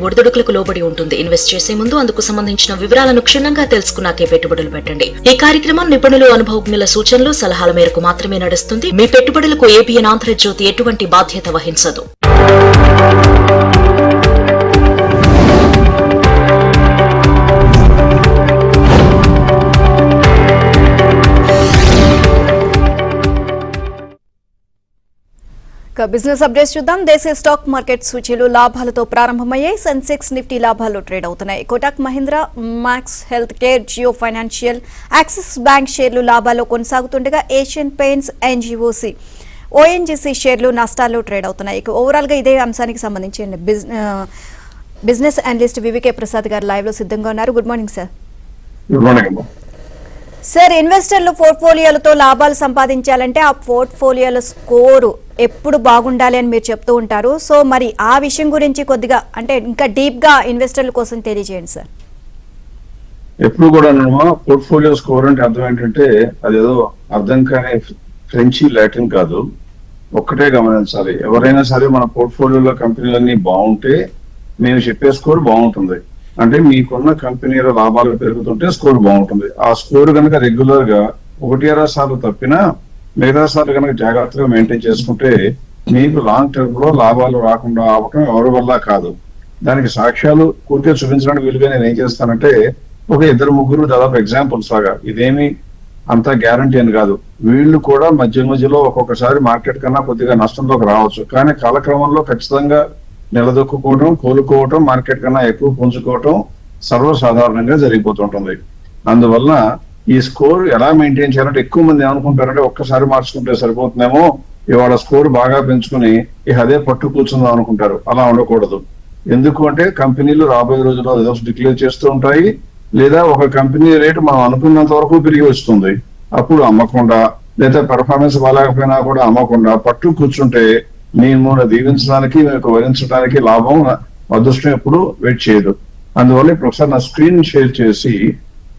ఒడిదుడుకులకు లోబడి ఉంటుంది. ఇన్వెస్ట్ చేసే ముందు అందుకు సంబంధించిన వివరాలను క్షుణ్ణంగా తెలుసుకున్నాకే పెట్టుబడులు పెట్టండి. ఈ కార్యక్రమం నిపుణులు, అనుభవజ్ఞుల సూచనలు, సలహాల మేరకు మాత్రమే నడుస్తుంది. మీ పెట్టుబడులకు ఏబిఎన్ ఆంధ్రజ్యోతి ఎటువంటి బాధ్యత వహించదు. బిజినెస్ అప్డేట్స్ చూద్దాం. దేశీయ స్టాక్ మార్కెట్ సూచీలు లాభాలతో ప్రారంభమయ్యాయి. సెన్సెక్స్, నిఫ్టీ లాభాల్లో ట్రేడ్ అవుతున్నాయి. కోటక్ మహీంద్రా, మ్యాక్స్ హెల్త్ కేర్, జియో ఫైనాన్షియల్, యాక్సిస్ బ్యాంక్ షేర్లు లాభాల్లో కొనసాగుతుండగా ఏషియన్ పెయింట్స్, ఎన్జీఓసీ, ఓఎన్జీసీ షేర్లు నష్టాల్లో ట్రేడ్ అవుతున్నాయి. ఓవరాల్ గా ఇదే అంశానికి సంబంధించి బిజినెస్ అనలిస్ట్ వివికే ప్రసాద్ గారు లైవ్ లో సిద్ధంగా ఉన్నారు. Good morning sir. Good morning sir, ఇన్వెస్టర్లు పోర్ట్ఫోలియోలతో లాభాలు సంపాదించాలంటే ఆ పోర్ట్ఫోలియోల స్కోరు ఎప్పుడు బాగుండాలి అని మీరు చెప్తూ ఉంటారు. సో మరి ఆ విషయం గురించి కొద్దిగా అంటే ఇంకా డీప్ గా ఇన్వెస్టర్ల కోసం తెలియజేయండి సార్. ఎప్పుడు కూడా పోర్ట్ఫోలియో స్కోర్ అంటే అర్థం ఏంటంటే అదేదో అర్థం కాని ఫ్రెంచి లాటిన్ కాదు. ఒక్కటే గమనించాలి, ఎవరైనా సరే మన పోర్ట్ఫోలియోలో కంపెనీలన్నీ బాగుంటే మేము చెప్పే స్కోర్ బాగుంటుంది. అంటే మీకున్న కంపెనీల లాభాలు పెరుగుతుంటే స్కోర్ బాగుంటుంది. ఆ స్కోర్ కనుక రెగ్యులర్ గా 1-2 సార్లు తప్పినా మిగతా సార్లు కనుక జాగ్రత్తగా మెయింటైన్ చేసుకుంటే మీకు లాంగ్ టర్మ్ లో లాభాలు రాకుండా అవటం ఎవరి వల్ల కాదు. దానికి సాక్ష్యాలు పూర్తిగా చూపించడానికి వీలుగా నేను ఏం చేస్తానంటే ఒక 2-3 దాదాపు ఎగ్జాంపుల్స్ లాగా, ఇదేమి అంత గ్యారంటీ అని కాదు. వీళ్ళు కూడా మధ్యలో ఒక్కొక్కసారి మార్కెట్ కన్నా కొద్దిగా నష్టంలోకి రావచ్చు, కానీ కాలక్రమంలో ఖచ్చితంగా నిలదొక్కుకోవటం, కోలుకోవటం, మార్కెట్ కన్నా ఎక్కువ పుంజుకోవటం సర్వసాధారణంగా జరిగిపోతుంటుంది. అందువల్ల ఈ స్కోర్ ఎలా మెయింటైన్ చేయాలంటే ఎక్కువ మంది ఏమనుకుంటారంటే ఒక్కసారి మార్చుకుంటే సరిపోతుందేమో, ఇవాళ స్కోర్ బాగా పెంచుకుని ఇక అదే పట్టు కూర్చుందాం అనుకుంటారు. అలా ఉండకూడదు. ఎందుకు అంటే కంపెనీలు రాబోయే రోజుల్లో రిజల్ట్స్ డిక్లేర్ చేస్తూ ఉంటాయి, లేదా ఒక కంపెనీ రేటు మనం అనుకున్నంత వరకు పెరిగి వస్తుంది. అప్పుడు అమ్మకుండా, లేదా పెర్ఫార్మెన్స్ బాగాలేకపోయినా కూడా అమ్మకుండా పట్టు కూర్చుంటే మేము దీవించడానికి, మీకు వరించడానికి లాభం, అదృష్టం ఎప్పుడు వెయిట్ చేయదు. అందువల్ల ఇప్పుడు ఒకసారి నా స్క్రీన్ షేర్ చేసి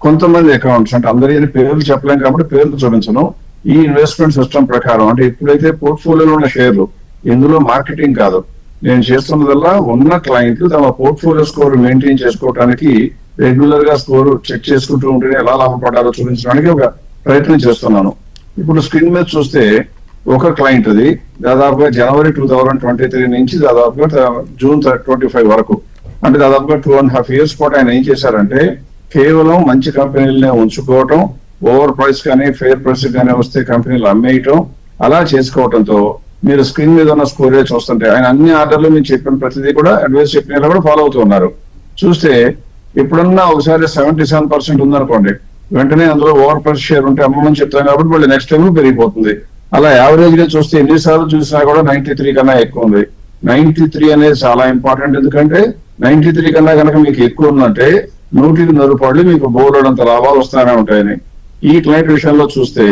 కొంతమంది అకౌంట్స్, అంటే అందరి పేర్లు చెప్పలేం కాబట్టి పేర్లు చూపించను, ఈ ఇన్వెస్ట్మెంట్ సిస్టమ్ ప్రకారం అంటే ఎప్పుడైతే పోర్ట్ఫోలియోలో ఉన్న షేర్లు, ఇందులో మార్కెటింగ్ కాదు, నేను చేస్తున్నదల్లా ఉన్న క్లయింట్లు తమ పోర్ట్ఫోలియో స్కోర్ మెయింటైన్ చేసుకోవడానికి రెగ్యులర్ గా స్కోర్ చెక్ చేసుకుంటూ ఉంటేనే ఎలా లాభపడాలో చూపించడానికి ఒక ప్రయత్నం చేస్తున్నాను. ఇప్పుడు స్క్రీన్ మీద చూస్తే ఒక క్లయింట్ అది దాదాపుగా జనవరి 2023 నుంచి దాదాపుగా జూన్ 25 వరకు, అంటే దాదాపుగా 2.5 years పాటు ఆయన ఏం చేశారంటే కేవలం మంచి కంపెనీలనే ఉంచుకోవటం, ఓవర్ ప్రైస్ కానీ ఫెయిర్ ప్రైస్ కానీ వస్తే కంపెనీలు అమ్మేయటం, అలా చేసుకోవటంతో మీరు స్క్రీన్ మీద ఉన్న స్కోరే చూస్తుంటే ఆయన అన్ని ఆర్డర్లు మీరు చెప్పిన ప్రతిదీ కూడా అడ్వైస్ చెప్పిన కూడా ఫాలో అవుతూ ఉన్నారు. చూస్తే ఇప్పుడున్న ఒకసారి 77% ఉందనుకోండి, వెంటనే అందులో ఓవర్ ప్రైస్ షేర్ ఉంటే అమ్మమని చెప్తాం కాబట్టి మళ్ళీ నెక్స్ట్ టైం పెరిగిపోతుంది. అలా యావరేజ్ గా చూస్తే ఎన్నిసార్లు చూసినా కూడా 93 కన్నా ఎక్కువ ఉంది. 93 అనేది చాలా ఇంపార్టెంట్. ఎందుకంటే 93 కన్నా కనుక మీకు ఎక్కువ ఉందంటే 100కి 100 మీకు బోలెడంత లాభాలు వస్తానే ఉంటాయని. ఈ క్లయింట్ విషయంలో చూస్తే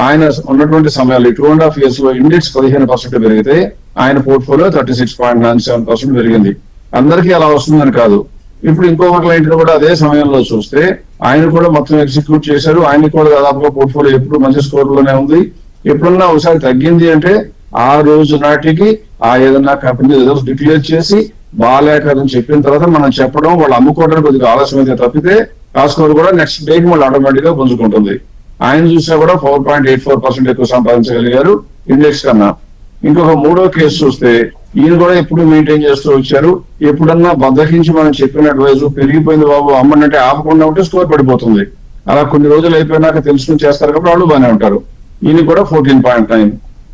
ఆయన ఉన్నటువంటి సమయాలు 2.5 years లో ఇండెక్స్ 15% పెరిగితే ఆయన పోర్ట్ఫోలియో 36.97% పెరిగింది. అందరికీ అలా వస్తుందని కాదు. ఇప్పుడు ఇంకొక క్లయింట్ కూడా అదే సమయంలో చూస్తే ఆయన కూడా మొత్తం ఎగ్జిక్యూట్ చేశారు, ఆయన కూడా దాదాపుగా పోర్ట్ఫోలియో ఎప్పుడు మంచి స్కోర్ లోనే ఉంది. ఎప్పుడన్నా ఒకసారి తగ్గింది అంటే ఆ రోజు నాటికి ఆ ఏదన్నా కంపెనీ రిజల్ట్స్ డిక్లేర్ చేసి బాగాలేకని చెప్పిన తర్వాత మనం చెప్పడం, వాళ్ళు అమ్ముకోవడానికి కొద్దిగా ఆలస్యం అయితే తప్పితే ఆ స్కోర్ కూడా నెక్స్ట్ డేకి మళ్ళీ ఆటోమేటిక్ గా పుంజుకుంటుంది. ఆయన చూసినా కూడా 4.84% ఎక్కువ సంపాదించగలిగారు ఇండెక్స్ కన్నా. ఇంకొక 3వ కేసు చూస్తే ఈయన కూడా ఎప్పుడు మెయింటైన్ చేస్తూ వచ్చారు. ఎప్పుడన్నా బద్దకించి మనం చెప్పిన అడ్వైజ్ పెరిగిపోయింది బాబు అమ్మనంటే ఆపకుండా ఉంటే స్కోర్ పడిపోతుంది. అలా కొన్ని రోజులు అయిపోయినాక తెలుసుకుని చేస్తారు కాబట్టి వాళ్ళు బాగానే ఉంటారు. ఈయన కూడా 14.9.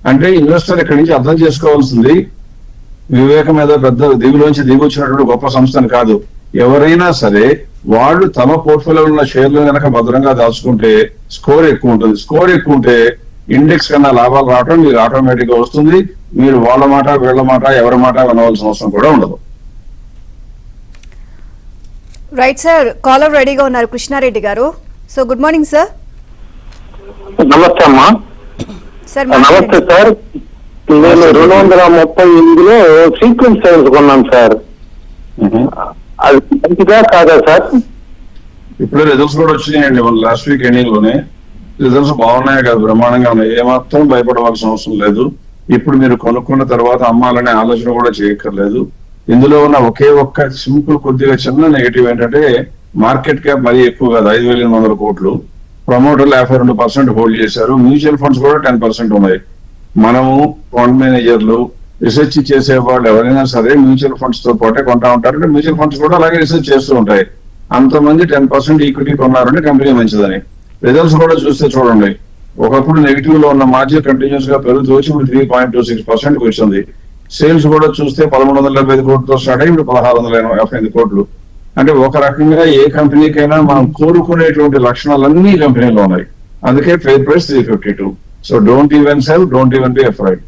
అంటే ఇన్వెస్టర్ ఇక్కడి నుంచి అర్థం చేసుకోవాల్సింది వివేకం మీద పెద్ద దిగులోంచి దిగొచ్చినటువంటి గొప్ప సంస్థను కాదు. ఎవరైనా సరే వాళ్ళు తమ పోర్ట్ఫోలియోలో ఉన్న షేర్లు కనుక భద్రంగా దాచుకుంటే స్కోర్ ఎక్కువ ఉంటుంది. స్కోర్ ఎక్కువ ఉంటే ఇండెక్స్ కన్నా లాభాలు రావడం మీకు ఆటోమేటిక్ గా వస్తుంది. మీరు వాళ్ళ మాట వీళ్ళ మాట ఎవరి మాట వినవలసిన అవసరం కూడా ఉండదు. రైట్ సార్, కాలర్ రెడీగా ఉన్నారు కృష్ణారెడ్డి గారు. So good morning sir. నమస్తే అమ్మా. నమస్తే సార్. నేను 238లో సీక్వెన్స్ సైన్స్ కొన్నాను సార్. అది మంచిదా కాదా సార్? ఇప్పుడు రిజల్ట్స్ కూడా వచ్చినాయండి లాస్ట్ వీక్ ఎండింగ్ లోనే. రిజల్ట్స్ బాగున్నాయి కదా, బ్రహ్మాండంగా ఉన్నాయి. ఏమాత్రం భయపడవలసిన అవసరం లేదు. ఇప్పుడు మీరు కొనుక్కున్న తర్వాత అమ్మాలనే ఆలోచన కూడా చేయక్కర్లేదు. ఇందులో ఉన్న ఒకే ఒక్క సింపుల్ కొద్దిగా చిన్న నెగిటివ్ ఏంటంటే మార్కెట్ క్యాప్ మరీ ఎక్కువ కాదు, 5,800 కోట్లు. ప్రమోటర్లు 52% హోల్డ్ చేశారు. మ్యూచువల్ ఫండ్స్ కూడా 10% ఉన్నాయి. మనము ఫండ్ మేనేజర్లు రీసెర్చ్ చేసే వాళ్ళు ఎవరైనా సరే మ్యూచువల్ ఫండ్స్ తో పాటే కొంటా ఉంటారు. మ్యూచువల్ ఫండ్స్ కూడా అలాగే రీసెర్చ్ చేస్తూ ఉంటాయి. అంతమంది 10% ఈక్విటీ కొన్నారంటే కంపెనీ మంచిదని. రిజల్ట్స్ కూడా చూస్తే చూడండి, ఒకప్పుడు నెగిటివ్ లో ఉన్న మార్జిన్ కంటిన్యూస్ గా పెరుగుతూ వచ్చి ఇప్పుడు 3.26% వచ్చింది. సేల్స్ కూడా చూస్తే 1,175 కోట్లతో స్టార్ట్ అయ్యి ఇప్పుడు 1,685 కోట్లు. అంటే ఒక రకంగా ఏ కంపెనీకైనా మనం కోరుకునేటువంటి లక్షణాలన్నీ ఈ కంపెనీలో ఉన్నాయి. అందుకే fair price 352. So don't even cell, don't even be afraid.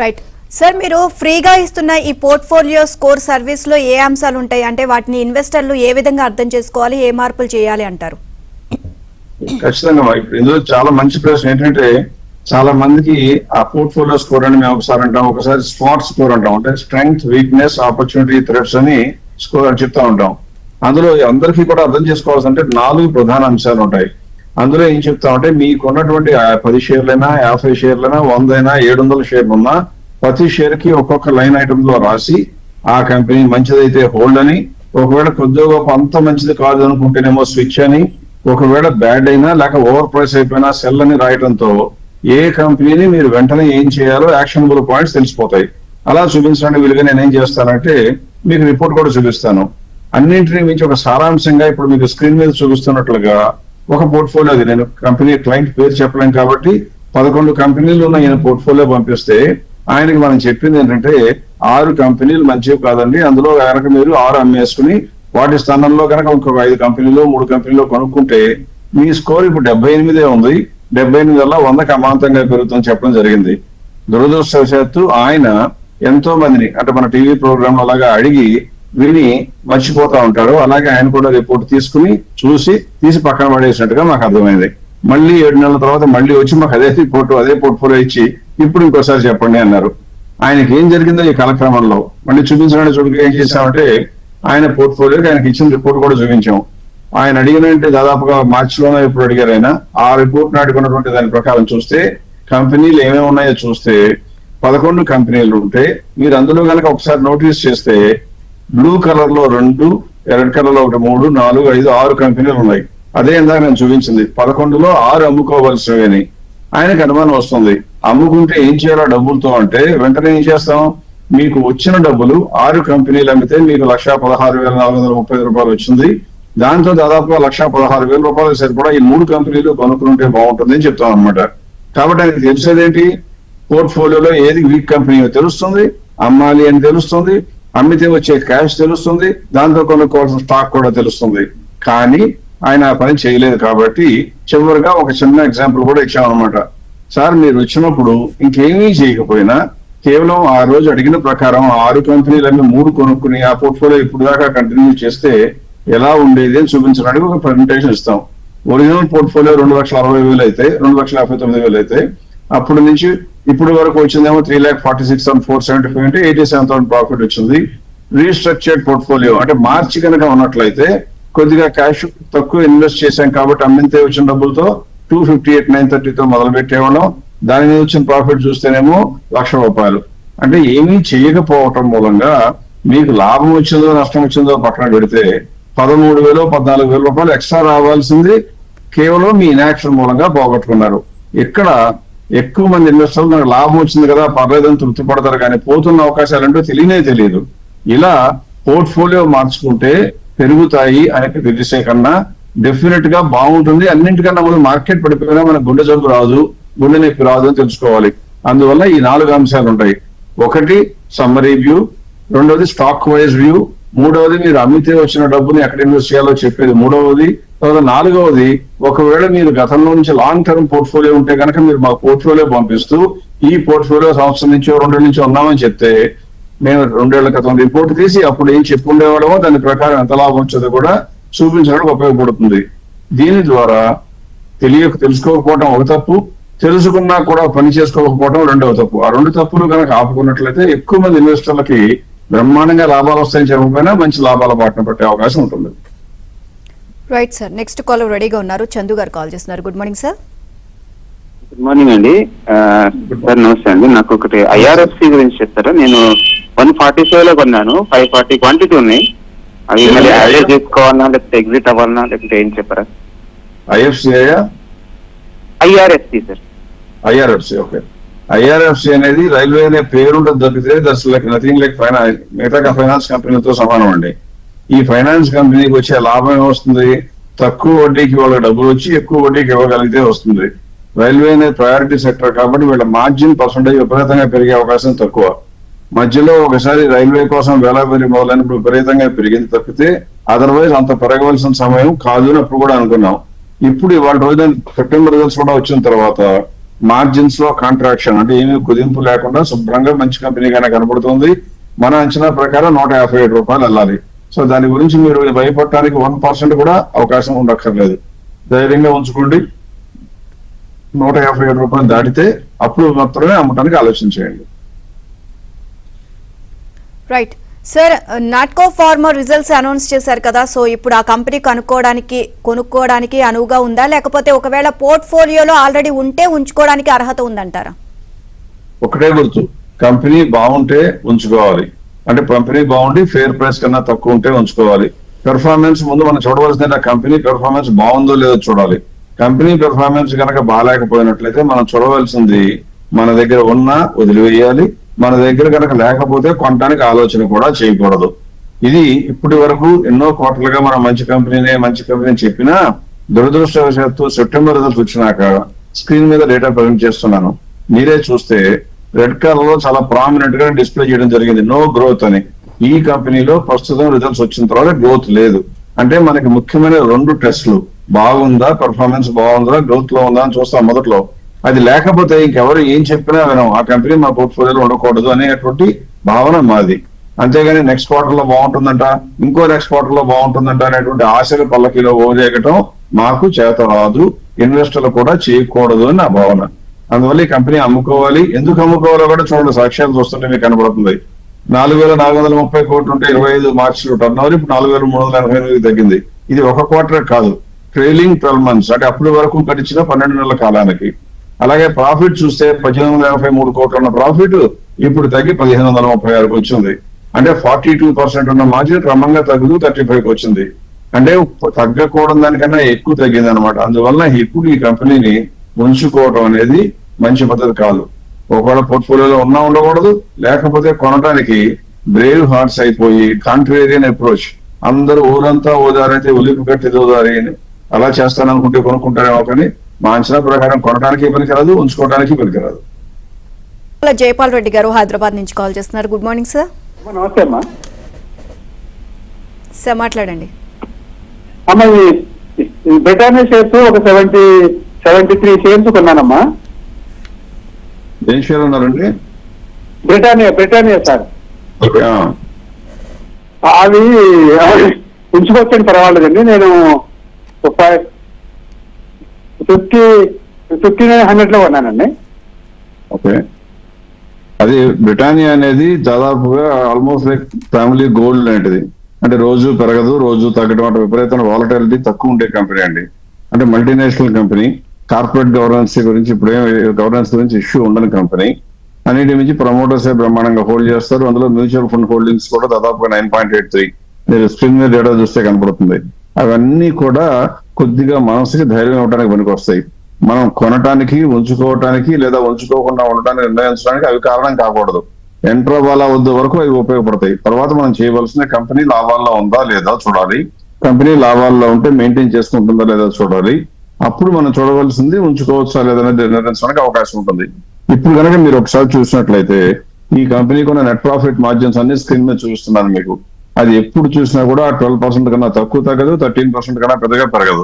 Right sir, మీరు ఫ్రీగా ఇస్తున్న ఈ పోర్ట్ఫోలియో స్కోర్ సర్వీస్ లో ఏ అంశాలు ఉంటాయి? అంటే వాటిని ఇన్వెస్టర్లు ఏ విధంగా అర్థం చేసుకోవాలి, ఏ మార్పులు చేయాలి అంటారు? ఖచ్చితంగా ఇప్పుడు ఇందులో చాలా మంచి ప్రశ్న ఏంటంటే, చాలా మందికి ఆ పోర్ట్ఫోలియో స్కోర్ అని మేము ఒకసారి అంటాం, ఒకసారి స్పాట్ స్కోర్ అంటాం. అంటే స్ట్రెంగ్త్, వీక్నెస్, ఆపర్చునిటీ, థ్రెట్స్ అని స్కోర్ అని చెప్తా ఉంటాం. అందులో అందరికీ కూడా అర్థం చేసుకోవాల్సింటే 4 ప్రధాన అంశాలు ఉంటాయి. అందులో ఏం చెప్తామంటే, మీకున్నటువంటి 10 షేర్లైనా, 50 షేర్లైనా, 100 అయినా, 700 షేర్లు ఉన్నా ప్రతి షేర్ కి ఒక్కొక్క లైన్ ఐటమ్ లో రాసి ఆ కంపెనీ మంచిదైతే హోల్డ్ అని, ఒకవేళ కొద్దిగా అంత మంచిది కాదు అనుకుంటేనేమో స్విచ్ అని, ఒకవేళ బ్యాడ్ అయినా లేక ఓవర్ ప్రైస్ అయిపోయినా సెల్ అని రాయడంతో ఏ కంపెనీని మీరు వెంటనే ఏం చేయాలో యాక్షనబుల్ పాయింట్స్ తెలిసిపోతాయి. అలా చూపించడానికి వీలుగా నేనేం చేస్తానంటే మీకు రిపోర్ట్ కూడా చూపిస్తాను. అన్నింటినీ మించి ఒక సారాంశంగా ఇప్పుడు మీకు స్క్రీన్ మీద చూపిస్తున్నట్లుగా ఒక పోర్ట్ఫోలియో, అది నేను కంపెనీ క్లయింట్ పేరు చెప్పలేను కాబట్టి 11 కంపెనీలు ఉన్న ఈయన పోర్ట్ఫోలియో పంపిస్తే ఆయనకి మనం చెప్పింది ఏంటంటే 6 కంపెనీలు మంచివి కాదండి, అందులో కనుక మీరు 6 అమ్మేసుకుని వాటి స్థానంలో కనుక ఇంకొక 5 కంపెనీలు 3 కంపెనీలు కొనుక్కుంటే మీ స్కోర్ ఇప్పుడు 78 ఉంది. 78 వల్ల 100కి అమాంతంగా పెరుగుతుందని చెప్పడం జరిగింది. దురదృష్టవశాత్తు ఆయన ఎంతో మందిని అంటే మన టీవీ ప్రోగ్రామ్ అలాగా అడిగి విని మర్చిపోతా ఉంటారు. అలాగే ఆయన కూడా రిపోర్ట్ తీసుకుని తీసి పక్కన పడేసినట్టుగా మాకు అర్థమైంది. మళ్ళీ 7 నెలల తర్వాత మళ్ళీ వచ్చి మాకు అదే పోర్ట్ఫోలియో ఇచ్చి ఇప్పుడు ఇంకోసారి చెప్పండి అన్నారు. ఆయనకి ఏం జరిగిందో ఈ కాలక్రమంలో మళ్ళీ చూపించడానికి ఏం చేశామంటే ఆయన పోర్ట్ఫోలియోకి ఆయనకి ఇచ్చిన రిపోర్ట్ కూడా చూపించాం. ఆయన అడిగినంటే దాదాపుగా మార్చిలోనే ఇప్పుడు అడిగారు ఆయన. ఆ రిపోర్ట్ నాటుకున్నటువంటి దాని ప్రకారం చూస్తే కంపెనీలు ఏమేమి ఉన్నాయో చూస్తే 11 కంపెనీలు ఉంటే మీరు అందులో కనుక ఒకసారి నోటీస్ చేస్తే బ్లూ కలర్ లో 2, రెడ్ కలర్ లో 1, 3, 4, 5, 6 కంపెనీలు ఉన్నాయి. అదే ఇందాక నేను చూపించింది. 11లో 6 అమ్ముకోవాల్సినవి అని ఆయనకు అనుమానం వస్తుంది. అమ్ముకుంటే ఏం చేయాలో డబ్బులతో అంటే వెంటనే ఏం చేస్తాం, మీకు వచ్చిన డబ్బులు 6 కంపెనీలు అమ్మితే మీకు 1,16,430 రూపాయలు వచ్చింది. దాంతో దాదాపుగా 1,16,000 రూపాయలు సరిపడా ఈ 3 కంపెనీలు కొనుక్కుంటే బాగుంటుంది అని చెప్తాం అనమాట. కాబట్టి ఆయనకి తెలిసేదేంటి, పోర్ట్ఫోలియోలో ఏది వీక్ కంపెనీ తెలుస్తుంది, అమ్మాలి అని తెలుస్తుంది, అమ్మితే వచ్చే క్యాష్ తెలుస్తుంది, దాంతో కొనుక్కోవాల్సిన స్టాక్ కూడా తెలుస్తుంది. కానీ ఆయన ఆ పని చేయలేదు. కాబట్టి చివరిగా ఒక చిన్న ఎగ్జాంపుల్ కూడా ఇచ్చామన్నమాట. సార్ మీరు వచ్చినప్పుడు ఇంకేమీ చేయకపోయినా కేవలం ఆ రోజు అడిగిన ప్రకారం 6 కంపెనీలన్నీ 3 కొనుక్కుని ఆ పోర్ట్ఫోలియో ఇప్పుడు దాకా కంటిన్యూ చేస్తే ఎలా ఉండేది అని చూపించడానికి ఒక ప్రెజెంటేషన్ ఇస్తాం. ఒరిజినల్ పోర్ట్ఫోలియో 2,60,000 అయితే 2,59,000 అయితే అప్పటి నుంచి ఇప్పుడు వరకు వచ్చిందేమో 3,46,475 అంటే 87,000 ప్రాఫిట్ వచ్చింది. రీస్ట్రక్చర్డ్ పోర్ట్ఫోలియో అంటే మార్చి కనుక ఉన్నట్లయితే కొద్దిగా క్యాష్ తక్కువ ఇన్వెస్ట్ చేశాం కాబట్టి అమ్మితే వచ్చిన డబ్బులతో 258,930తో మొదలు పెట్టేవాళ్ళం. దాని మీద వచ్చిన ప్రాఫిట్ చూస్తేనేమో 1,00,000 రూపాయలు. అంటే ఏమీ చేయకపోవటం మూలంగా మీకు లాభం వచ్చిందో నష్టం వచ్చిందో పక్కన పెడితే 13,000 14,000 రూపాయలు ఎక్స్ట్రా రావాల్సింది కేవలం మీ ఇన్యాక్షన్ మూలంగా పోగొట్టుకున్నారు. ఇక్కడ ఎక్కువ మంది ఇన్వెస్టర్లు నాకు లాభం వచ్చింది కదా పర్లేదని తృప్తి పడతారు, కానీ పోతున్న అవకాశాలు అంటూ తెలియదు. ఇలా పోర్ట్ఫోలియో మార్చుకుంటే పెరుగుతాయి అని తెలిసే కన్నా డెఫినెట్ గా బాగుంటుంది. అన్నింటికన్నా ముందు మార్కెట్ పడిపోయినా మనకు గుండె జబ్బు రాదు, గుండె నొప్పి రాదు అని తెలుసుకోవాలి. అందువల్ల ఈ 4 అంశాలు ఉంటాయి. ఒకటి సమ్మరీ వ్యూ, రెండవది స్టాక్ వైజ్ వ్యూ, మూడవది మీరు అమ్మితే వచ్చిన డబ్బుని ఎక్కడ ఇన్వెస్ట్ చేయాలో చెప్పేది మూడవది, తర్వాత 4వది ఒకవేళ మీరు గతంలో నుంచి లాంగ్ టర్మ్ పోర్ట్ఫోలియో ఉంటే కనుక మీరు మా పోర్ట్ఫోలియో పంపిస్తూ ఈ పోర్ట్ఫోలియో సంవత్సరం నుంచో 2 ఏళ్ల నుంచి ఉన్నామని చెప్తే మేము 2 ఏళ్ల క్రితం రిపోర్ట్ తీసి అప్పుడు ఏం చెప్పుండేవాడమో దాని ప్రకారం ఎంత లాభం వచ్చేదో కూడా చూపించడానికి ఉపయోగపడుతుంది. దీని ద్వారా తెలుసుకోకపోవడం ఒక తప్పు, తెలుసుకున్నా కూడా పని చేసుకోకపోవడం రెండవ తప్పు. ఆ 2 తప్పులు కనుక ఆపుకున్నట్లయితే ఎక్కువ మంది ఇన్వెస్టర్లకి బ్రహ్మాండంగా లాభాలు వస్తాయని చెప్పకపోయినా మంచి లాభాల బాటన పట్టే అవకాశం ఉంటుంది. రైట్ సార్, నెక్స్ట్ కాలర్ రెడీగా ఉన్నారు. చందు గారు కాల్ చేస్తున్నారు. Good morning sir. Good morning అండి. సార్ నమస్తే అండి. నాకు ఒకటి IRFC గురించి చెప్తారా? నేను 147 లో కొన్నాను, 540 క్వాంటిటీ ఉన్నాయి. అవి మళ్ళీ యావరేజ్ తీసుకోవాలన్నా లేకపోతే ఎగ్జిట్ అవ్వాలన్నా లేకపోతే ఏం చెప్పారా? ఐఎఫ్సిఐయా? IRFC sir. IRFC. Okay. IRFC అనేది రైల్వే అనే పేరు దొరికితే that's like nothing like finance, మిగతా ఫైనాన్స్ కంపెనీలతో సమానం అండి. ఈ ఫైనాన్స్ కంపెనీకి వచ్చే లాభం ఏమొస్తుంది? తక్కువ వడ్డీకి వాళ్ళకి డబ్బులు వచ్చి ఎక్కువ వడ్డీకి ఇవ్వగలిగితే వస్తుంది. రైల్వే అనేది ప్రయారిటీ సెక్టర్ కాబట్టి వీళ్ళ మార్జిన్ పర్సంటేజ్ విపరీతంగా పెరిగే అవకాశం తక్కువ. మధ్యలో ఒకసారి రైల్వే కోసం వేలాబెరి మొదలైనప్పుడు విపరీతంగా పెరిగింది తప్పితే అదర్వైజ్ అంత పెరగవలసిన సమయం కాదు అని అప్పుడు కూడా అనుకున్నాం. ఇప్పుడు ఇవాళ రోజున సెప్టెంబర్ రిజల్ట్స్ కూడా వచ్చిన తర్వాత మార్జిన్స్ లో కాంట్రాక్షన్ అంటే ఏమీ కుదింపు లేకుండా శుభ్రంగా మంచి కంపెనీగానే కనబడుతుంది. మన అంచనా ప్రకారం 157 రూపాయలు వెళ్ళాలి. సో దాని గురించి మీరు భయపడటానికి 1% కూడా అవకాశం ఉండక్కర్లేదు. ధైర్యంగా ఉంచుకోండి. 157 రూపాయలు దాటితే అప్పుడు మాత్రమే అమ్మటానికి ఆలోచన చేయండి. Right sir, Natco pharma results announce చేశారు కదా, సో ఇప్పుడు ఆ కంపెనీ కొనుక్కోవడానికి అనువుగా ఉందా, లేకపోతే ఒకవేళ పోర్ట్ఫోలియోలో ఆల్రెడీ ఉంటే ఉంచుకోవడానికి అర్హత ఉందంటారా? ఒకటే గుర్తు, కంపెనీ బాగుంటే ఉంచుకోవాలి. అంటే కంపెనీ బాగుండి ఫేర్ ప్రైస్ కన్నా తక్కువ ఉంటే ఉంచుకోవాలి. పెర్ఫార్మెన్స్ ముందు మనం చూడవలసింది కంపెనీ పెర్ఫార్మెన్స్ బాగుందో లేదో చూడాలి. కంపెనీ పెర్ఫార్మెన్స్ కనుక బాగాలేకపోయినట్లయితే మనం చూడవలసింది మన దగ్గర ఉన్నా వదిలివేయాలి, మన దగ్గర కనుక లేకపోతే కొనడానికి ఆలోచన కూడా చేయకూడదు. ఇది ఇప్పటి వరకు ఎన్నో కోట్లుగా మనం మంచి కంపెనీ చెప్పినా దురదృష్టవశాత్తు సెప్టెంబర్ రిజల్ట్స్ వచ్చినాక స్క్రీన్ మీద డేటా ప్రజెంట్ చేస్తున్నాను. మీరే చూస్తే రెడ్ కలర్ లో చాలా ప్రామినెంట్ గా డిస్ప్లే చేయడం జరిగింది, నో గ్రోత్ అని. ఈ కంపెనీలో ప్రస్తుతం రిజల్ట్స్ వచ్చిన తర్వాత గ్రోత్ లేదు. అంటే మనకి ముఖ్యమైన 2 టెస్టులు, బాగుందా పెర్ఫార్మెన్స్ బాగుందా గ్రోత్ లో ఉందా అని చూస్తాం మొదట్లో. అది లేకపోతే ఇంకెవరు ఏం చెప్పినా వినం, ఆ కంపెనీ మా పోర్ట్ఫోలియోలో ఉండకూడదు అనేటువంటి భావన మాది. అంతేగాని నెక్స్ట్ క్వార్టర్ లో బాగుంటుందంట, ఇంకో నెక్స్ట్ క్వార్టర్ లో బాగుంటుందంట అనేటువంటి ఆశలు పల్లకిలో ఓదేయటం మాకు చేత రాదు, ఇన్వెస్టర్లు కూడా చేయకూడదు అని నా భావన. అందువల్ల ఈ కంపెనీ అమ్ముకోవాలి. ఎందుకు అమ్ముకోవాలో కూడా చూడండి, సాక్ష్యాలు చూస్తుంటే మీకు కనబడుతుంది. 4,430 కోట్లు ఉంటే 25 మార్చిలో టర్న్ ఓవర్ ఇప్పుడు 4,388 తగ్గింది. ఇది ఒక క్వార్టర్ కాదు, ట్రైలింగ్ 12 months, అంటే అప్పటి వరకు గడిచిన 12 నెలల కాలానికి. అలాగే ప్రాఫిట్ చూస్తే 1,853 కోట్లు ఉన్న ప్రాఫిట్ ఇప్పుడు తగ్గి 1,536 వచ్చింది. అంటే 42% ఉన్న మార్జిన్ క్రమంగా తగ్గుతూ 35కి వచ్చింది. అంటే తగ్గకూడదు దానికన్నా ఎక్కువ తగ్గింది అనమాట. అందువల్ల ఇప్పుడు ఈ కంపెనీని ఉంచుకోవడం అనేది మంచి పద్ధతి కాదు. ఒకవేళ పోర్ట్ఫోలియోలో ఉన్నా ఉండకూడదు, లేకపోతే కొనడానికి బ్రేవ్ హార్ట్స్ అయిపోయి కాంట్రేరియన్ అప్రోచ్, అందరూ ఊరంతా ఓదారైతే ఉలిపి కట్టి ఓదారి అని అలా చేస్తాననుకుంటే కొనుక్కుంటారేమో, కానీ మా అంచనా ప్రకారం కొనడానికి పనికిరాదు, ఉంచుకోవడానికి పనికిరాదు. జయపాల్ రెడ్డి గారు హైదరాబాద్ నుంచి కాల్ చేస్తున్నారు. Good morning sir. నమస్తే అమ్మా. సార్ మాట్లాడండి. అమ్మా, ఈ బ్రిటానియా షేర్స్ ఒక 73 షేర్స్ కొన్నానమ్మా. ఏం షేర్ ఉన్నారండి? Britannia sir. అవి ఉంచుకొచ్చండి పర్వాలేదండి. నేను 5900 లో కొన్నానండి. ఓకే. అది బ్రిటానియా అనేది దాదాపుగా ఆల్మోస్ట్ లైక్ ఫ్యామిలీ గోల్డ్ లాంటిది. అంటే రోజు పెరగదు, రోజు తగ్గడం, అంటే విపరీతమైన వాలటాలిటీ తక్కువ ఉండే కంపెనీ అండి. అంటే మల్టీనేషనల్ కంపెనీ, కార్పొరేట్ గవర్నెన్స్ గురించి గవర్నెన్స్ గురించి ఇష్యూ ఉండని కంపెనీ. అన్నిటి మించి ప్రమోటర్స్ బ్రహ్మాండంగా హోల్డ్ చేస్తారు. అందులో మ్యూచువల్ ఫండ్ హోల్డింగ్స్ కూడా దాదాపుగా 9.83. మీరు స్క్రీన్ మీద డేటా చూస్తే కనపడుతుంది. అవన్నీ కూడా కొద్దిగా మనసుకి ధైర్యం ఇవ్వడానికి పనికి వస్తాయి. మనం కొనటానికి, ఉంచుకోవటానికి లేదా ఉంచుకోకుండా ఉండటానికి నిర్ణయించడానికి అవి కారణం కాకూడదు. ఎంట్రో బాలా వద్ద వరకు అవి ఉపయోగపడతాయి. తర్వాత మనం చేయవలసిన కంపెనీ లాభాల్లో ఉందా లేదా చూడాలి, కంపెనీ లాభాల్లో ఉంటే మెయింటైన్ చేసుకుంటుందా లేదా చూడాలి. అప్పుడు మనం చూడవలసింది ఉంచుకోవచ్చా లేదనేది నిర్ణయించడానికి అవకాశం ఉంటుంది. ఇప్పుడు కనుక మీరు ఒకసారి చూసినట్లయితే ఈ కంపెనీకి ఉన్న నెట్ ప్రాఫిట్ మార్జిన్స్ అన్ని స్క్రీన్ మీద చూపిస్తున్నాను మీకు. అది ఎప్పుడు చూసినా కూడా 12% కన్నా తక్కువ తగ్గదు, 13% కన్నా పెద్దగా పెరగదు.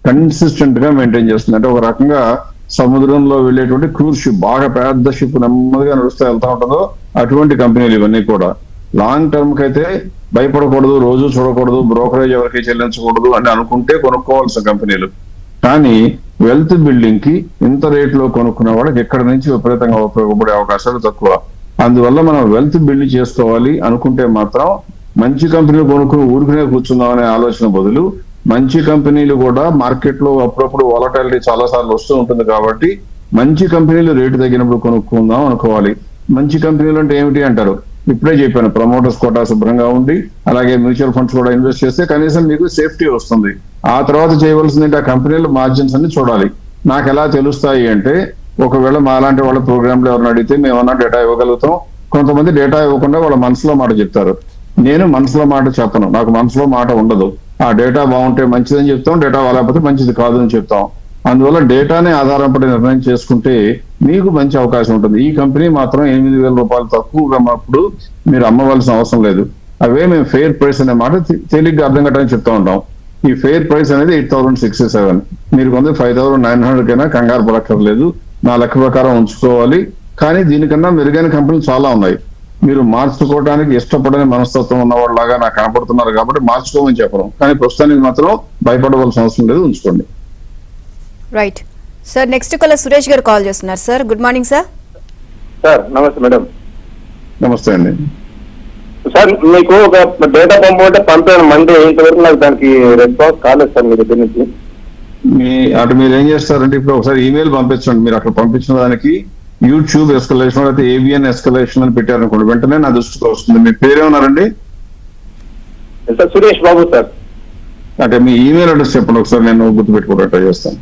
కన్సిస్టెంట్ గా మెయింటైన్ చేస్తుంది. అంటే ఒక రకంగా సముద్రంలో వెళ్ళేటువంటి క్రూజ్ షిప్, బాగా పెద్ద షిప్ నెమ్మదిగా నడుస్తూ వెళ్తా ఉంటుందో అటువంటి కంపెనీలు ఇవన్నీ కూడా. లాంగ్ టర్మ్ కి అయితే భయపడకూడదు, రోజు చూడకూడదు, బ్రోకరేజ్ ఎవరికి చెల్లించకూడదు అని అనుకుంటే కొనుక్కోవాల్సిన కంపెనీలు. కానీ వెల్త్ బిల్డింగ్ కి ఇంత రేట్లో కొనుక్కున్న వాళ్ళకి ఎక్కడి నుంచి విపరీతంగా ఉపయోగపడే అవకాశాలు తక్కువ. అందువల్ల మనం వెల్త్ బిల్డ్ చేసుకోవాలి అనుకుంటే మాత్రం మంచి కంపెనీలు కొనుక్కుని ఊరుకునే కూర్చుందాం అనే ఆలోచన బదులు, మంచి కంపెనీలు కూడా మార్కెట్ లో అప్పుడప్పుడు వాలటాలిటీ చాలా సార్లు వస్తూ ఉంటుంది కాబట్టి మంచి కంపెనీలు రేటు తగ్గినప్పుడు కొనుక్కుందాం అనుకోవాలి. మంచి కంపెనీలు అంటే ఏమిటి అంటారు, ఇప్పుడే చెప్పాను, ప్రమోటర్స్ కోటా శుభ్రంగా ఉండి అలాగే మ్యూచువల్ ఫండ్స్ కూడా ఇన్వెస్ట్ చేస్తే కనీసం మీకు సేఫ్టీ వస్తుంది. ఆ తర్వాత చేయవలసింది ఆ కంపెనీల మార్జిన్స్ అన్ని చూడాలి. నాకు ఎలా తెలుస్తాయి అంటే, ఒకవేళ మాలాంటి వాళ్ళ ప్రోగ్రామ్ లో ఎవరిని అడిగితే మేమన్నా డేటా ఇవ్వగలుగుతాం. కొంతమంది డేటా ఇవ్వకుండా వాళ్ళ మనసులో మాట చెప్తారు. నేను మనసులో మాట చెప్పను, నాకు మనసులో మాట ఉండదు. ఆ డేటా బాగుంటే మంచిదని చెప్తాం, డేటా బాగాలేకపోతే మంచిది కాదు అని చెప్తాం. అందువల్ల డేటానే ఆధారం పడి నిర్ణయం చేసుకుంటే మీకు మంచి అవకాశం ఉంటుంది. ఈ కంపెనీ మాత్రం 8,000 రూపాయలు తక్కువగా ఉన్నప్పుడు మీరు అమ్మవలసిన అవసరం లేదు. అవే మేము ఫెయిర్ ప్రైస్ అనే మాట తేలిగ్గా అర్థం కట్టని చెప్తా ఉంటాం. ఈ ఫెయిర్ ప్రైస్ అనేది 8,067. మీరు కొంత 5,900 కైనా కంగారు పడక్కర్లేదు. నా లెక్క ప్రకారం ఉంచుకోవాలి. కానీ దీనికన్నా మెరుగైన కంపెనీలు చాలా ఉన్నాయి. మీరు మార్చుకోవడానికి ఇష్టపడని మనస్తత్వం ఉన్నవాళ్ళలాగా నాకు కనపడుతున్నారు కాబట్టి మార్చుకోమని చెప్పడం, కానీ ప్రస్తుతానికి మాత్రం భయపడవలసిన అవసరం లేదు, ఉంచుకోండి. Right sir, next caller Suresh గారు కాల్ చేస్తున్నారు. Sir good morning sir. Sir నమస్తే మేడం. నమస్తే అండి. సార్ మీకు ఒక డేటా పంపమంటే పంపాను మండే, ఇంతవరకు నాకు దానికి రెస్పాన్స్ కాలేదు సార్ మీ దగ్గర నుంచి. మీరు ఏం చేస్తారంటే, ఇప్పుడు ఒకసారి ఈమెయిల్ పంపించండి. మీరు అక్కడ పంపించిన దానికి యూట్యూబ్ ఎస్కలేషన్ అయితే ఏబిఎన్ ఎస్కలేషన్ అని పెట్టారనుకోండి, వెంటనే నా దృష్టికి వస్తుంది. మీ పేరేమన్నారండి? Sir Suresh Babu sir. అంటే మీ ఈమెయిల్ అడ్రస్ చెప్పండి ఒకసారి, నేను గుర్తుపెట్టుకోవడం ట్రై చేస్తాను.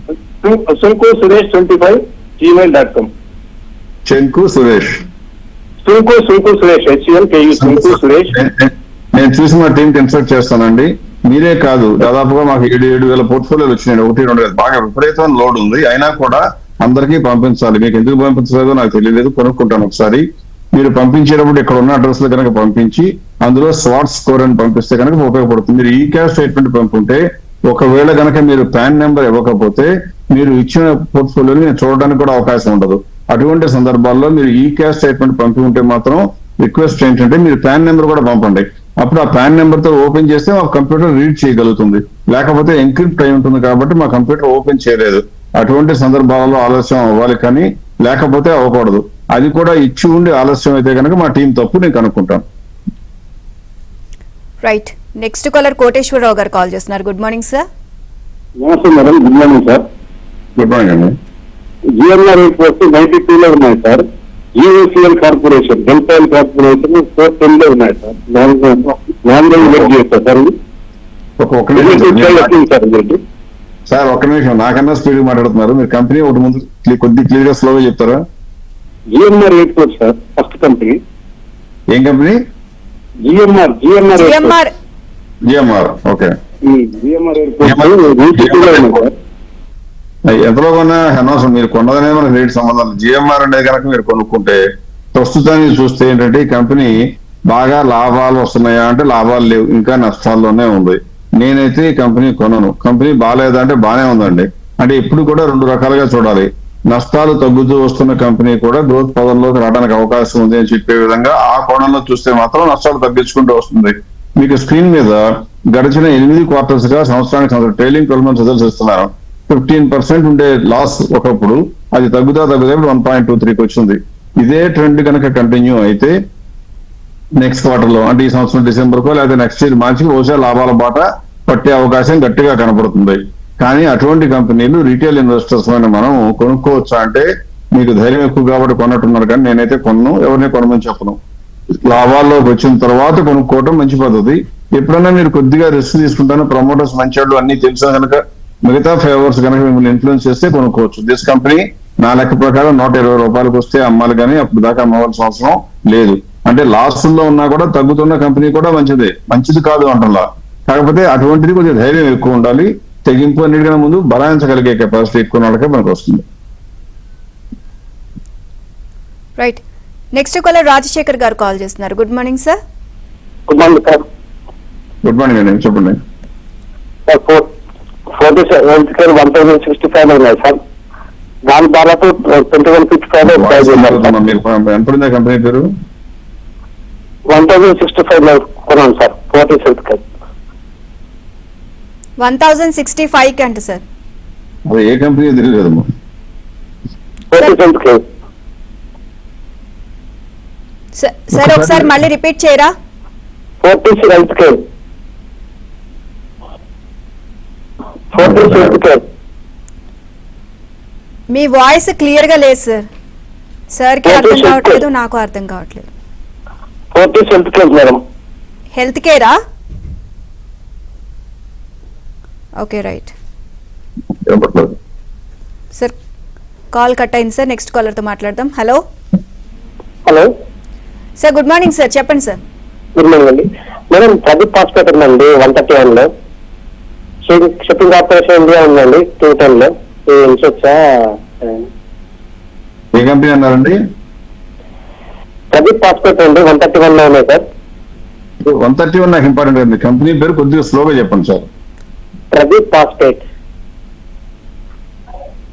సుంకు సురేష్ 25 gmail.com. చెంకు సురేష్. సుంకు సురేష్ HUNKU సుంకు సురేష్. నేను చూసి మా టీం కన్సల్ట్ చేస్తానండి. మీరే కాదు, దాదాపుగా మాకు 7,000 పోర్ట్ఫోలియోలు వచ్చినాయి. 1-2 కాదు, బాగా విపరీతమైన లోడ్ ఉంది. అయినా కూడా అందరికీ పంపించాలి. మీకు ఎందుకు పంపించలేదో నాకు తెలియలేదు, కొనుక్కుంటాను ఒకసారి. మీరు పంపించేటప్పుడు ఇక్కడ ఉన్న అడ్రస్ లో కనుక పంపించి అందులో స్వాట్ స్కోర్ అని పంపిస్తే కనుక ఉపయోగపడుతుంది. మీరు ఈ క్యాష్ స్టేట్మెంట్ పంపుంటే, ఒకవేళ కనుక మీరు పాన్ నెంబర్ ఇవ్వకపోతే మీరు ఇచ్చిన పోర్ట్ఫోలియోని నేను చూడడానికి కూడా అవకాశం ఉండదు. అటువంటి సందర్భాల్లో మీరు ఈ క్యాష్ స్టేట్మెంట్ పంపి ఉంటే మాత్రం రిక్వెస్ట్ ఏంటంటే మీరు పాన్ నెంబర్ కూడా పంపండి. అప్పుడు ఆ పాన్ నెంబర్ తో ఓపెన్ చేస్తే మా కంప్యూటర్ రీడ్ చేయగలుగుతుంది. లేకపోతే ఎన్క్రిప్ట్ అయి ఉంటుంది కాబట్టి మా కంప్యూటర్ ఓపెన్ చేయలేదు. అటువంటి సందర్భాలలో ఆలస్యం అవ్వాలి, కానీ లేకపోతే అవ్వకూడదు. అది కూడా ఇచ్చి ఉండి ఆలస్యం అయితే కనుక మా టీం తప్పు, నేను కనుక్కుంటాను. రైట్, నెక్స్ట్ కాలర్ కోటేశ్వరరావు గారు కాల్ చేస్తున్నారు. Good morning sir. నమస్తే madam. Good morning sir. Good morning అండి. జిఎంఆర్ రేట్ వస్తే 92 లో ఉన్నాయి సార్. జిఓసిఎల్ కార్పొరేషన్, డెల్టాయిల్ కార్పొరేషన్ 410 లో ఉన్నాయి సార్. నాలుగు వెయిట్ చేస్తారు సార్. ఒక నిమిషం సార్ సార్, ఒక్క నిమిషం. నాకన్నా స్పీడ్ మాట్లాడుతున్నారు. మీరు కంపెనీ ఒకటి ముందు కొద్ది క్లియర్ గా స్లోగా చెప్తారా? GMR rate sir, first company. ఏం company? GMR GMR. Okay. GMR rate ఎంతలో కొన్నా అనవసరం, మీరు కొన్నదనే మనకు రేట్ సంబంధం. జిఎంఆర్ అనేది కనుక మీరు కొనుక్కుంటే ప్రస్తుతానికి చూస్తే ఏంటంటే ఈ కంపెనీ బాగా లాభాలు వస్తున్నాయా అంటే లాభాలు లేవు, ఇంకా నష్టాల్లోనే ఉంది. నేనైతే ఈ కంపెనీ కొనను. కంపెనీ బాగాలేదా అంటే బాగానే ఉందండి. అంటే ఇప్పుడు కూడా 2 రకాలుగా చూడాలి. నష్టాలు తగ్గుతూ వస్తున్న కంపెనీ కూడా గ్రోత్ పదంలోకి రావడానికి అవకాశం ఉంది అని చెప్పే విధంగా ఆ కోణంలో చూస్తే మాత్రం నష్టాలు తగ్గించుకుంటూ వస్తుంది. మీకు స్క్రీన్ మీద గడిచిన 8 క్వార్టర్స్ గా సంవత్సరానికి ట్రైలింగ్ 12 మంత్స్ రిజల్ట్స్ ఇస్తున్నారు. 15% ఉండే లాస్ ఒకప్పుడు, అది తగ్గుతా 1.23కి వచ్చింది. ఇదే ట్రెండ్ కనుక కంటిన్యూ అయితే నెక్స్ట్ క్వార్టర్ లో, అంటే ఈ సంవత్సరం డిసెంబర్ కో లేదా నెక్స్ట్ ఇయర్ మార్చికి బహుశా లాభాల బాట పట్టే అవకాశం గట్టిగా కనపడుతుంది. కానీ అటువంటి కంపెనీలు రీటైల్ ఇన్వెస్టర్స్ అయిన మనం కొనుక్కోవచ్చా అంటే మీకు ధైర్యం ఎక్కువ కాబట్టి కొన్నట్టున్నారు, కానీ నేనైతే కొనను, ఎవరిని కొనమని చెప్పను. లాభాల్లోకి వచ్చిన తర్వాత కొనుక్కోవడం మంచి పద్ధతి. ఎప్పుడైనా మీరు కొద్దిగా రిస్క్ తీసుకుంటాను, ప్రమోటర్స్ మంచి వాళ్ళు అన్ని తెలిసా కనుక మిగతా ఫేవర్స్ కనుక మిమ్మల్ని ఇన్ఫ్లుయెన్స్ చేస్తే కొనుక్కోవచ్చు. దిస్ కంపెనీ నా లెక్క ప్రకారం 120 రూపాయలకు వస్తే అమ్మాలి, కానీ అప్పుడు దాకా అమ్మవలసిన అవసరం లేదు. అంటే లాస్ట్లో ఉన్నా కూడా తగ్గుతున్న కంపెనీ కూడా మంచిది కాదు అంటున్నా. కాకపోతే అటువంటిది కొద్దిగా ధైర్యం ఎక్కువ ఉండాలి. తెగింపు అన్నిటికన్నా ముందు బలాయించగలిగే కెపాసిటీ ఎక్కువ వాళ్ళకే మనకు వస్తుంది. రైట్, నెక్స్ట్ కాలర్ రాజశేఖర్ గారు కాల్ చేస్తున్నారు. Good morning sir. Good morning sir. Good morning అండి, చెప్పండి. 1,065 ఉన్నాయి సార్. దాని దాదాపు 2155 ఎంపడిందా కంపెనీ పేరు? 1,065 కొన్నాను సార్. 1,065 అంట సార్. అది ఏ కంపెనీ తెలియలేదమ్మా. 47 సార్ ఒకసారి మళ్ళీ రిపీట్ చేయరా? 47 మీ వాయిస్ క్లియర్ గా లేదు సార్. సార్ కి అర్థం కావట్లేదు, నాకు అర్థం కావట్లేదు. Fortis health care madam. Health కేరా? Okay, right sir. Call cut అయింది సార్. నెక్స్ట్ కాలర్తో మాట్లాడదాం. Hello hello sir, good morning sir, చెప్పండి సార్. గుడ్ మార్నింగ్ అండి. మేడం ప్రదీప్ హాస్పిటల్ ఉందండి 131లో. షిప్పింగ్ కార్పొరేషన్ ఇండియా ఉందండి 210లో. ఇన్సూరెన్సా? ఏ కంపెనీ అన్నారండి? ప్రదీప్ హాస్పిటల్ అండి 131లో ఉన్నాయి సార్. 131 నాకు ఇంపార్టెంట్ అండి. కంపెనీ పేరు కొద్దిగా స్లోగా చెప్పండి సార్. ప్రదీప్ హాస్పిటల్.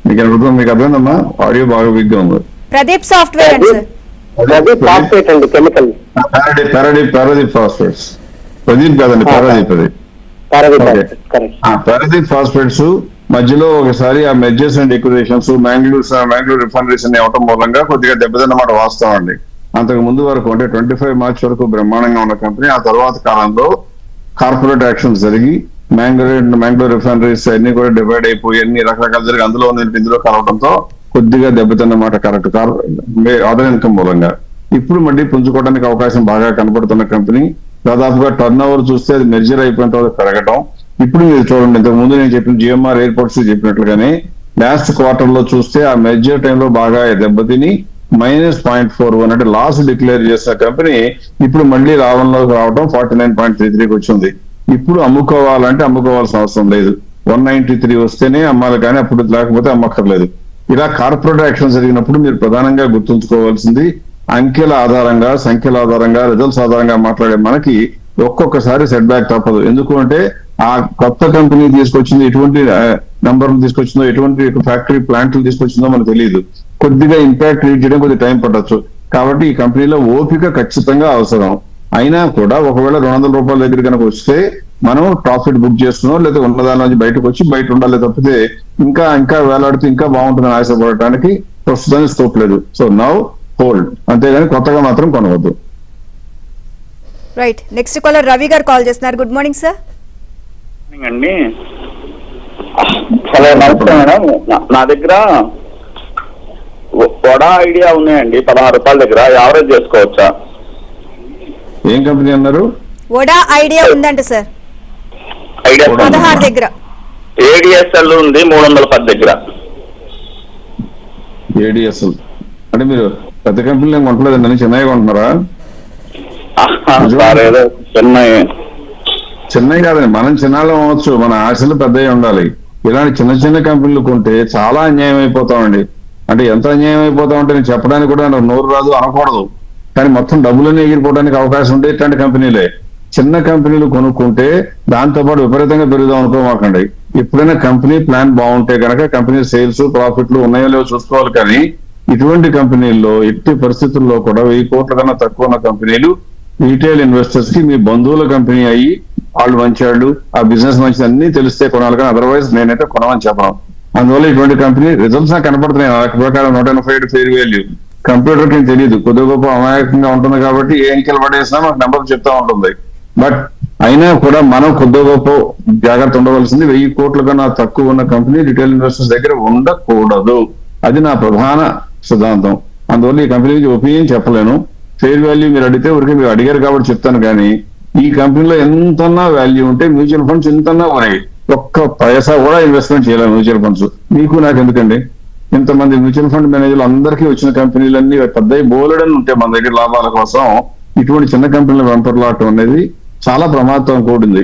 మీకు అర్థమైందమ్మా? ఆడియో బాగా వీక్ గా ఉంది. ప్రదీప్ సాఫ్ట్వేర్ అండి సార్. ప్రదీప్ హాస్పిటల్ అండి, కెమికల్. పారాదీప్ ఫాస్ఫేట్స్. ప్రదీప్ కాదండి, పారాదీప్. అది పారాదీప్ ఫాస్ఫేట్స్ మధ్యలో ఒకసారి ఆ mergers and acquisitions Mangalore refineries అని అవటం మూలంగా కొద్దిగా దెబ్బతిన్నమాట వాస్తవం అండి. అంతకు ముందు వరకు అంటే 25 మార్చ్ వరకు బ్రహ్మాండంగా ఉన్న కంపెనీ ఆ తర్వాత కాలంలో కార్పొరేట్ యాక్షన్స్ జరిగి మ్యాంగ్లూర్ రిఫైనరీస్ అన్ని కూడా డివైడ్ అయిపోయి అన్ని రకరకాలు జరిగి అందులో ఇందులో కలవడంతో కొద్దిగా దెబ్బతిన్నమాట కరెక్ట్ అదర్ ఇన్కమ్ మూలంగా. ఇప్పుడు మళ్ళీ పుంజుకోవడానికి అవకాశం బాగా కనపడుతున్న కంపెనీ. దాదాపుగా టర్న్ ఓవర్ చూస్తే అది మెర్జర్ అయిపోయిన తర్వాత పెరగటం. ఇప్పుడు మీరు చూడండి, ఇంతకు ముందు నేను చెప్పిన జిఎంఆర్ ఎయిర్పోర్ట్స్ చెప్పినట్లుగానే లాస్ట్ క్వార్టర్ లో చూస్తే ఆ మెర్జర్ టైంలో బాగా దెబ్బతిని -0.41 అంటే లాస్ డిక్లేర్ చేసిన కంపెనీ ఇప్పుడు మళ్ళీ లాభంలోకి రావడం 49.33కి వచ్చింది. ఇప్పుడు అమ్ముకోవాల్సిన అవసరం లేదు. 193 వస్తేనే అమ్మాలి, కానీ అప్పుడు లేకపోతే అమ్మక్కర్లేదు. ఇలా కార్పొరేట్ యాక్షన్ జరిగినప్పుడు మీరు ప్రధానంగా గుర్తుంచుకోవాల్సింది అంకెల ఆధారంగా, సంఖ్యల ఆధారంగా, రిజల్ట్స్ ఆధారంగా మాట్లాడే మనకి ఒక్కొక్కసారి సెట్ బ్యాక్ తప్పదు. ఎందుకు అంటే ఆ కొత్త కంపెనీ తీసుకొచ్చింది ఎటువంటి నంబర్లు తీసుకొచ్చిందో, ఎటువంటి ఫ్యాక్టరీ ప్లాంట్లు తీసుకొచ్చిందో మనకు తెలియదు. కొద్దిగా ఇంపాక్ట్ రీడ్ చేయడం కొద్దిగా టైం పట్టొచ్చు. కాబట్టి ఈ కంపెనీలో ఓపిక ఖచ్చితంగా అవసరం. అయినా కూడా ఒకవేళ 200 రూపాయల దగ్గర కనుక వస్తే మనం ప్రాఫిట్ బుక్ చేసుకున్నాం, లేదా ఉన్నదాని నుంచి బయటకు వచ్చి బయట ఉండాలి తప్పితే ఇంకా వేలాడుతూ ఇంకా బాగుంటుందని ఆశపడటానికి ప్రస్తుతానికి స్కోప్ లేదు. సో నౌ హోల్డ్, అంతేగాని కొత్తగా మాత్రం కొనవద్దు. రైట్, నెక్స్ట్ కాలర్ రవి గారు కాల్ చేస్తున్నారు. Good morning sir. అండి హలో, నమస్తే మేడం. నా దగ్గర వడా ఐడియా ఉన్నాయండి 16 రూపాయల దగ్గర. యావరేజ్ చేసుకోవచ్చా? ఏం కంపెనీ అన్నారు? వడా ఐడియా ఉందంట సార్, ఐడియా 16 దగ్గర. ఏడిఎస్ఎల్ ఉంది 310 దగ్గర. ఏడిఎస్ఎల్ అంటే మీరు పెద్ద కంపెనీలు ఏం కొంటలేదండి, చిన్నగా కొంటున్నారా? ఏదో చిన్నవి కాదండి, మనం చిన్నాళ్ళు అవ్వచ్చు, మన ఆశలు పెద్దవి ఉండాలి. ఇలాంటి చిన్న కంపెనీలు కొంటే చాలా అన్యాయం అయిపోతామండి. అంటే ఎంత అన్యాయం అయిపోతామంటే నేను చెప్పడానికి కూడా నాకు నోరు రాదు, అనకూడదు. కానీ మొత్తం డబ్బులన్నీ ఎగిరిపోవడానికి అవకాశం ఉంటే ఇట్లాంటి కంపెనీలే. చిన్న కంపెనీలు కొనుక్కుంటే దాంతోపాటు విపరీతంగా పెరుగుదాం అనుకోమాకండి. ఎప్పుడైనా కంపెనీ ప్లాన్ బాగుంటే కనుక కంపెనీ సేల్స్ ప్రాఫిట్లు ఉన్నాయో లేవో చూసుకోవాలి. కానీ ఇటువంటి కంపెనీల్లో ఎట్టి పరిస్థితుల్లో కూడా 1000 కోట్ల కన్నా తక్కువ ఉన్న కంపెనీలు రీటైల్ ఇన్వెస్టర్స్ కి మీ బంధువుల కంపెనీ అయ్యి వాళ్ళు మంచివాళ్ళు, ఆ బిజినెస్ మంచిది అన్ని తెలిస్తే కొనాలి. కానీ అదర్వైజ్ నేనైతే కొనమని చెప్పను. అందువల్ల ఇటువంటి కంపెనీ రిజల్ట్స్ నాకు కనపడుతున్నాయి. నాకు ప్రకారం 185 ఫెయిర్ వాల్యూ. కంప్యూటర్ కి తెలియదు, కొద్ది గొప్ప అమాయకంగా ఉంటుంది కాబట్టి ఏ అంకెలు పడేసినా మాకు నెంబర్ చెప్తా ఉంటుంది. బట్ అయినా కూడా మనం కొద్ది గొప్ప జాగ్రత్త ఉండవలసింది. 1000 కోట్ల కన్నా తక్కువ ఉన్న కంపెనీ రిటైల్ ఇన్వెస్టర్స్ దగ్గర ఉండకూడదు. అది నా ప్రధాన సిద్ధాంతం. అందువల్ల ఈ కంపెనీ ఒపీనియన్ చెప్పలేను. ఫెయిర్ వాల్యూ మీరు అడిగితే ఊరికి మీరు అడిగారు కాబట్టి చెప్తాను. కానీ ఈ కంపెనీలో ఎంతన్నా వాల్యూ ఉంటే మ్యూచువల్ ఫండ్స్ ఎంతన్నా ఉన్నాయి, ఒక్క పైసా కూడా ఇన్వెస్ట్మెంట్ చేయలేము మ్యూచువల్ ఫండ్స్. మీకు నాకు ఎందుకండి? ఇంతమంది మ్యూచువల్ ఫండ్ మేనేజర్లు అందరికీ వచ్చిన కంపెనీలన్నీ పెద్దవి బోలెడని ఉంటే మన దగ్గర లాభాల కోసం ఇటువంటి చిన్న కంపెనీల వెంపర్లాటం అనేది చాలా ప్రమాదం కూడింది.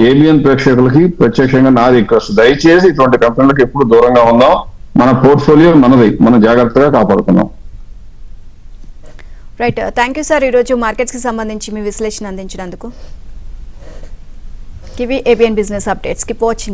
ఏబిఎన్ ప్రేక్షకులకి ప్రత్యక్షంగా నా రిక్వెస్ట్, దయచేసి ఇటువంటి కంపెనీలకు ఎప్పుడు దూరంగా ఉందాం. మన పోర్ట్ఫోలియో మనది, మనం జాగ్రత్తగా కాపాడుకుందాం. Right, thank you sir. ఈరోజు మార్కెట్స్ కి సంబంధించి మీ విశ్లేషణ అందించినందుకు. కివి ABN business updates. Keep watching.